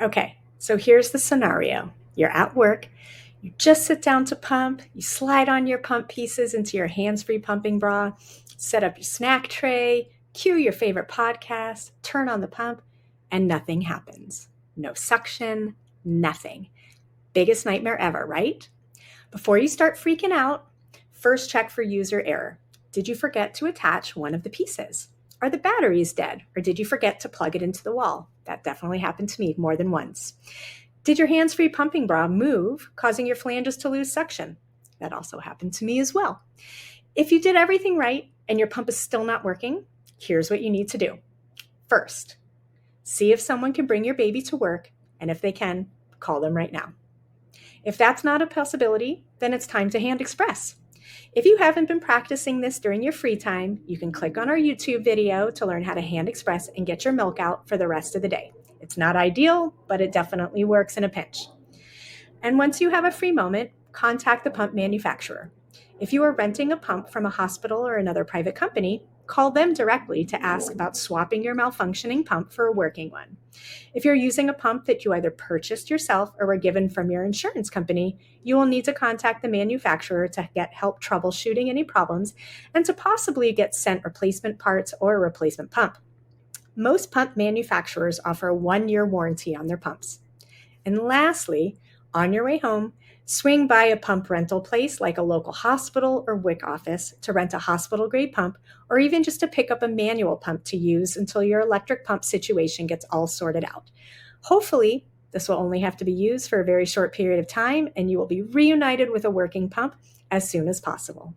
Okay, so here's the scenario. You're at work, you just sit down to pump, you slide on your pump pieces into your hands-free pumping bra, set up your snack tray, cue your favorite podcast, turn on the pump, and nothing happens. No suction, nothing. Biggest nightmare ever, right? Before you start freaking out, first check for user error. Did you forget to attach one of the pieces? Are the batteries dead, or did you forget to plug it into the wall? That definitely happened to me more than once. Did your hands-free pumping bra move, causing your flanges to lose suction? That also happened to me as well. If you did everything right and your pump is still not working, here's what you need to do. First, see if someone can bring your baby to work, and if they can, call them right now. If that's not a possibility, then it's time to hand express. If you haven't been practicing this during your free time, you can click on our YouTube video to learn how to hand express and get your milk out for the rest of the day. It's not ideal, but it definitely works in a pinch. And once you have a free moment, contact the pump manufacturer. If you are renting a pump from a hospital or another private company, call them directly to ask about swapping your malfunctioning pump for a working one. If you're using a pump that you either purchased yourself or were given from your insurance company, you will need to contact the manufacturer to get help troubleshooting any problems and to possibly get sent replacement parts or a replacement pump. Most pump manufacturers offer a 1-year warranty on their pumps. And lastly, on your way home, swing by a pump rental place like a local hospital or WIC office to rent a hospital-grade pump, or even just to pick up a manual pump to use until your electric pump situation gets all sorted out. Hopefully, this will only have to be used for a very short period of time, and you will be reunited with a working pump as soon as possible.